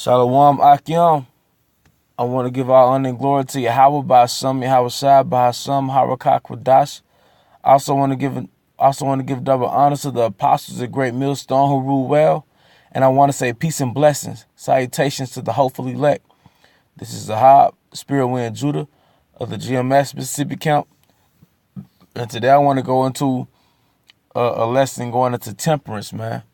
Shalom Akim. I want to give all honor and glory to Yahweh by some, Yahweh Shai by some, Harakak Kwadash. I also want to give double honor to the apostles of Great Millstone who rule well. And I want to say peace and blessings. Salutations to the hopefully elect. This is Zahab, Spirit Wind Judah of the GMS Mississippi Camp. And today I want to go into a lesson going into temperance, man.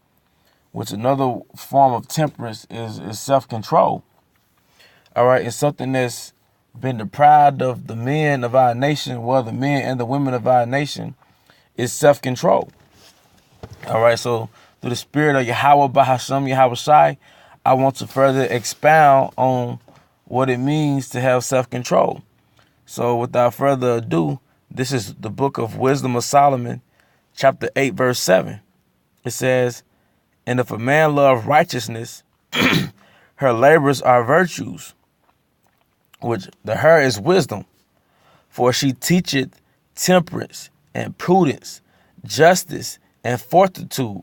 Which another form of temperance is self-control. All right, it's something that's been deprived of the men of our nation, well, the men and the women of our nation, is self-control. All right, so through the spirit of Yahweh Bahasham Yahweh Shai, I want to further expound on what it means to have self-control. So without further ado, this is the book of Wisdom of Solomon, chapter 8, verse 7. It says, "And if a man love righteousness, her labors are virtues, which the her is wisdom, for she teacheth temperance and prudence, justice and fortitude,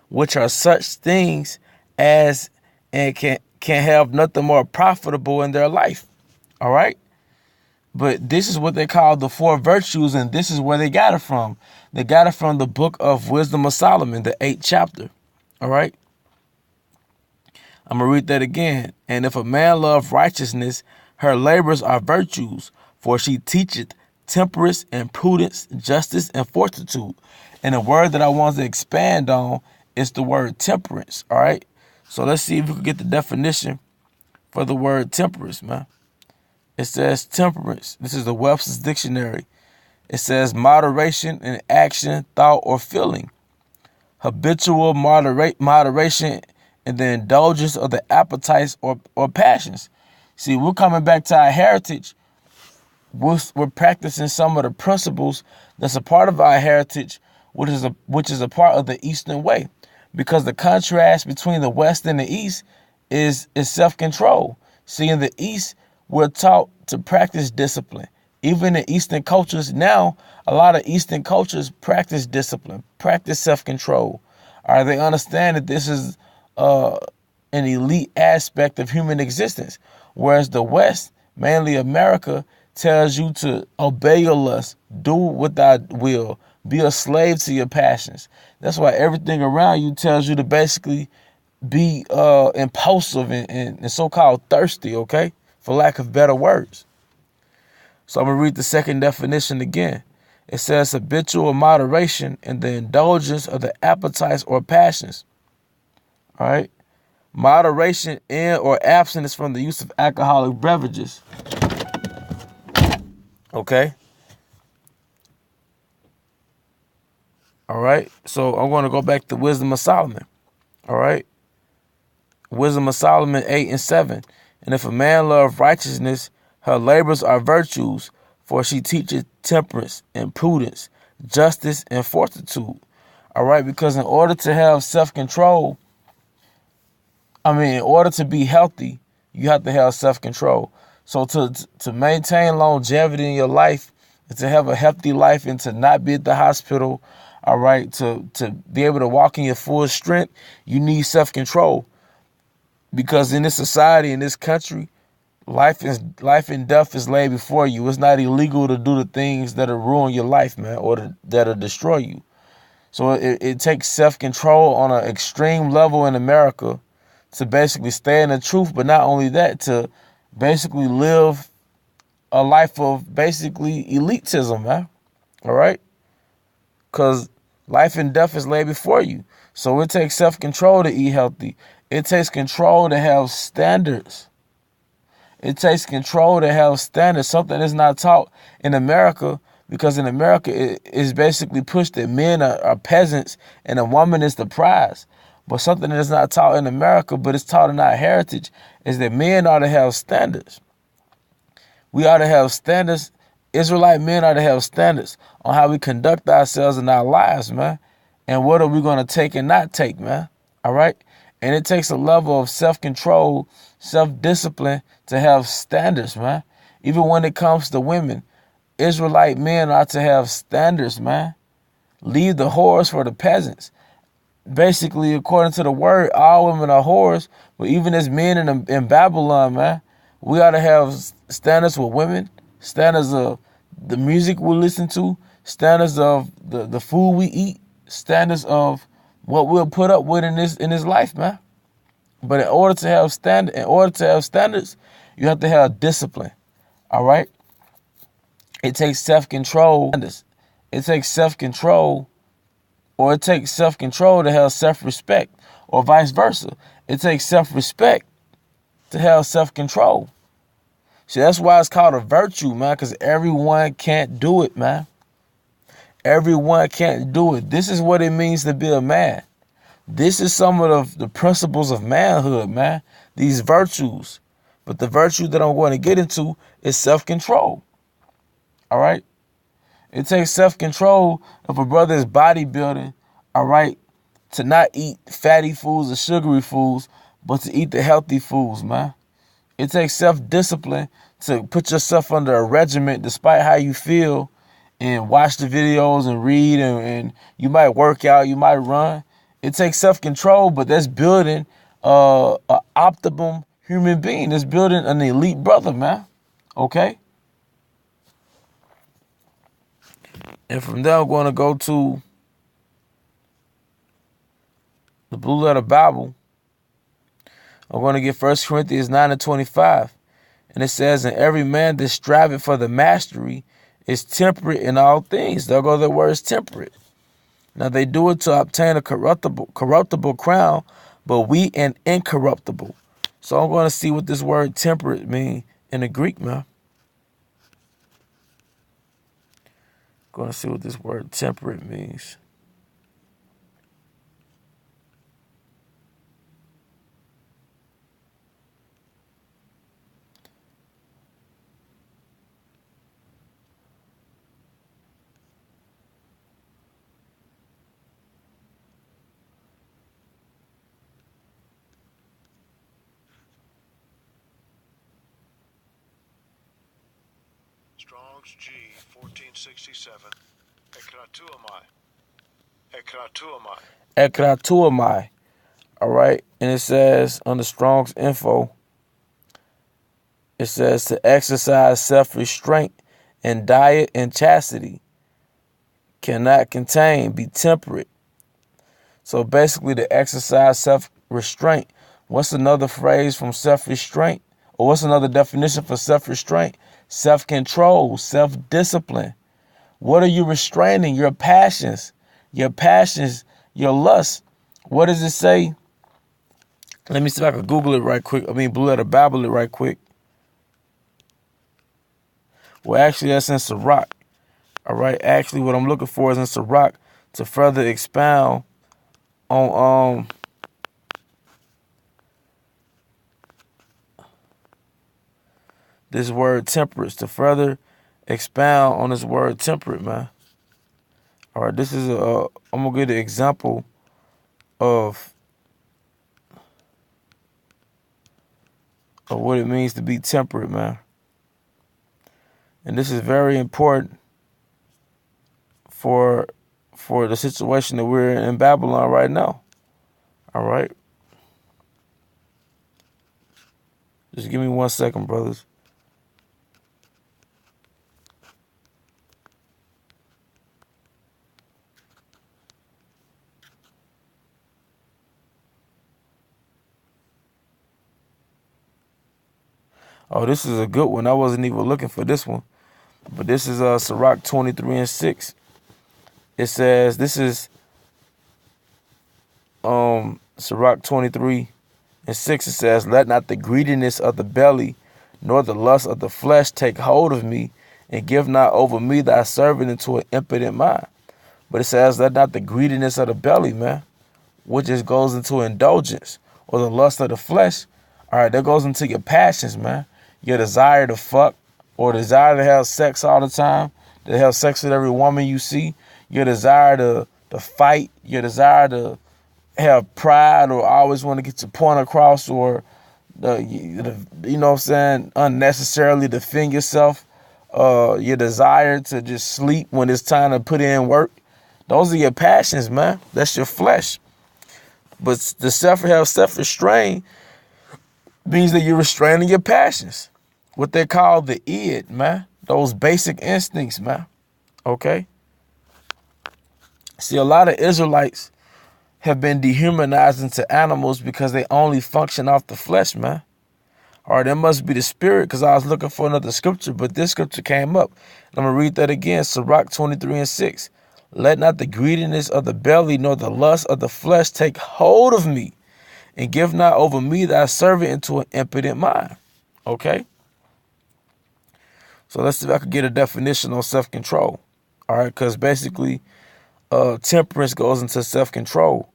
which are such things as and can have nothing more profitable in their life." All right. But this is what they call the four virtues, and this is where they got it from. They got it from the book of Wisdom of Solomon, the 8th chapter. All right. I'm going to read that again. "And if a man love righteousness, her labors are virtues, for she teacheth temperance and prudence, justice and fortitude." And the word that I want to expand on is the word temperance. All right. So let's see if we can get the definition for the word temperance, man. It says temperance. This is the Webster's Dictionary. It says moderation in action, thought, or feeling. Habitual moderation in the indulgence of the appetites or passions. See, we're coming back to our heritage. We're practicing some of the principles that's a part of our heritage, which is a part of the Eastern way. Because the contrast between the West and the East is self-control. See, in the East, we're taught to practice discipline. Even in Eastern cultures now, a lot of Eastern cultures practice discipline, practice self-control. All right, they understand that this is an elite aspect of human existence. Whereas the West, mainly America, tells you to obey your lust, do what thy will, be a slave to your passions. That's why everything around you tells you to basically be impulsive and so-called thirsty, okay? For lack of better words. So I'm going to read the second definition again. It says habitual moderation in the indulgence of the appetites or passions. All right. Moderation in or abstinence from the use of alcoholic beverages. Okay. All right. So I'm going to go back to Wisdom of Solomon. All right. Wisdom of Solomon 8 and 7. "And if a man love righteousness, her labors are virtues, for she teacheth temperance and prudence, justice and fortitude." All right. Because in order to have self-control, in order to be healthy, you have to have self-control. So to maintain longevity in your life, and to have a healthy life, and to not be at the hospital, all right, to be able to walk in your full strength, you need self-control. Because in this society, in this country, life and death is laid before you. It's not illegal to do the things that'll ruin your life, man, or that'll destroy you. So it takes self-control on an extreme level in America to basically stay in the truth, but not only that, to basically live a life of basically elitism, man. All right? Because life and death is laid before you. So it takes self-control to eat healthy. It takes control to have standards. It takes control to have standards, something that's not taught in America, because in America it is basically pushed that men are peasants and a woman is the prize. But something that is not taught in America, but it's taught in our heritage, is that men ought to have standards. We ought to have standards. Israelite men ought to have standards on how we conduct ourselves in our lives, man. And what are we going to take and not take, man? All right? And it takes a level of self-control, self-discipline to have standards, man. Even when it comes to women, Israelite men ought to have standards, man. Leave the whores for the peasants. basically, according to the word, all women are whores. But even as men in Babylon, man, we ought to have standards with women, standards of the music we listen to, standards of the food we eat, standards of what we'll put up with in this life, man. But in order to have standards, you have to have discipline. All right. It takes self-control. It takes self-control, or it takes self-control to have self-respect, or vice versa. It takes self-respect to have self-control. See, that's why it's called a virtue, man, because everyone can't do it, man. Everyone can't do it. This is what it means to be a man. This is some of the principles of manhood, man. These virtues. But the virtue that I'm going to get into is self-control. All right? It takes self-control if a brother is bodybuilding, all right, to not eat fatty foods or sugary foods, but to eat the healthy foods, man. It takes self-discipline to put yourself under a regimen despite how you feel, and watch the videos and read, and you might work out, you might run. It takes self-control, but that's building an optimum human being. It's building an elite brother, man. Okay? And from there, I'm going to go to the Blue Letter Bible. I'm going to get 1 Corinthians 9:25. And it says, and every man that striveth for the mastery is temperate in all things. There go the words temperate. Now they do it to obtain a corruptible crown, but we an incorruptible. So I'm going to see what this word temperate means in the Greek, man. Going to see what this word temperate means. Strong's G 1467. Ekratuamai. Ekratuamai. Ekratuamai. All right. And it says on the Strong's info, it says to exercise self-restraint and diet and chastity. Cannot contain, be temperate. So basically to exercise self-restraint. What's another phrase from self-restraint? Or what's another definition for self-restraint? Self-control, self-discipline. What are you restraining? Your passions, your lust. What does it say? Let me see if I can Google it right quick. Blue Letter Bible it right quick. Well, actually, that's in Sirach. All right. Actually, what I'm looking for is in Sirach to further expound on this word temperance, to further expound on this word temperate, man. All right, this is I'm gonna give an example of what it means to be temperate, man. And this is very important for the situation that we're in Babylon right now. All right. Just give me 1 second, brothers. Oh, this is a good one. I wasn't even looking for this one. But this is Sirach 23:6. It says, this is Sirach 23:6. It says, let not the greediness of the belly, nor the lust of the flesh take hold of me, and give not over me thy servant into an impotent mind. But it says, let not the greediness of the belly, man, which just goes into indulgence, or the lust of the flesh. All right, that goes into your passions, man. Your desire to fuck, or desire to have sex all the time, to have sex with every woman you see, your desire to fight, your desire to have pride, or always want to get your point across, or you know what I'm saying, unnecessarily defend yourself, your desire to just sleep when it's time to put in work. Those are your passions, man. That's your flesh. But the self-restraint means that you're restraining your passions. What they call the id, man. Those basic instincts, man. Okay? See, a lot of Israelites have been dehumanized into animals because they only function off the flesh, man. Or there must be the spirit, because I was looking for another scripture, but this scripture came up. I'm going to read that again. Sirach 23:6. Let not the greediness of the belly nor the lust of the flesh take hold of me, and give not over me thy servant into an impotent mind. Okay? So let's see if I could get a definition on self-control. All right, because basically temperance goes into self-control.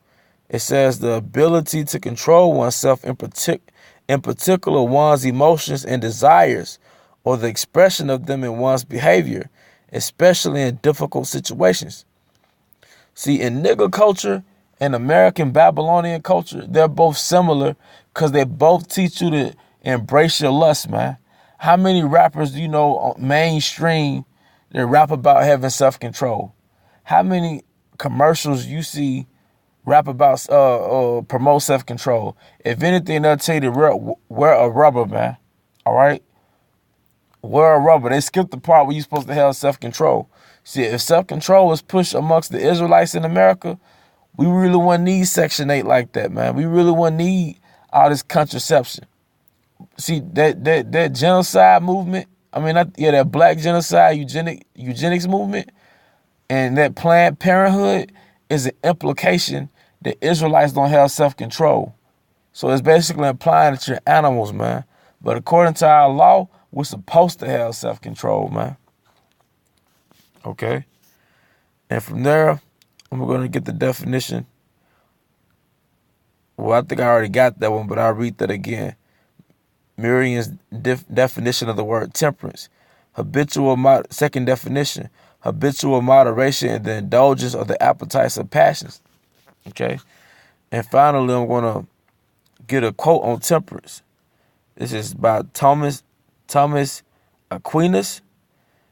It says the ability to control oneself, in particular one's emotions and desires, or the expression of them in one's behavior, especially in difficult situations. See, in nigger culture and American Babylonian culture, they're both similar because they both teach you to embrace your lust, man. How many rappers do you know mainstream that rap about having self-control? How many commercials you see rap about promote self-control? If anything, they'll tell you to wear a rubber, man. All right? Wear a rubber. They skip the part where you're supposed to have self-control. See, if self-control is pushed amongst the Israelites in America, we really wouldn't need Section 8 like that, man. We really wouldn't need all this contraception. See, that genocide movement, that black genocide eugenics movement, and that Planned Parenthood is an implication that Israelites don't have self-control. So it's basically implying that you're animals, man. But according to our law, we're supposed to have self-control, man. Okay? And from there, I'm going to get the definition. Well, I think I already got that one, but I'll read that again. Merriam's definition of the word temperance. Second definition, habitual moderation in the indulgence of the appetites of passions. Okay? And finally, I'm going to get a quote on temperance. This is by Thomas Aquinas.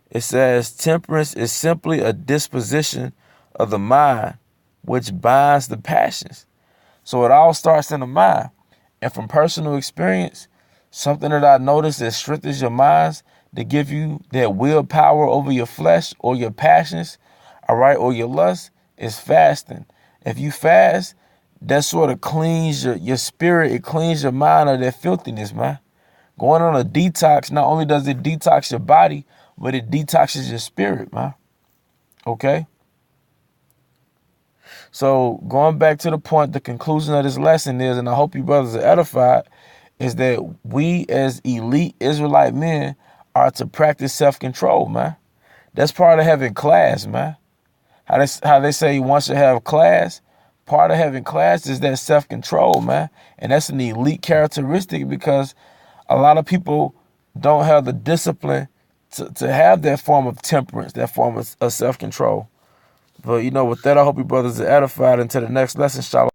It says, temperance is simply a disposition of the mind which binds the passions. So it all starts in the mind. And from personal experience, something that I noticed that strengthens your minds to give you that willpower over your flesh or your passions, all right, or your lust, is fasting. If you fast, that sort of cleans your spirit. It cleans your mind of that filthiness, man. Going on a detox, not only does it detox your body, but it detoxes your spirit, man. Okay? So going back to the point, the conclusion of this lesson is, and I hope you brothers are edified, is that we as elite Israelite men are to practice self-control, man. That's part of having class, man. How they say once you have class, part of having class is that self-control, man. And that's an elite characteristic because a lot of people don't have the discipline to have that form of temperance, that form of self-control. But, with that, I hope you brothers are edified. Until the next lesson, shalom.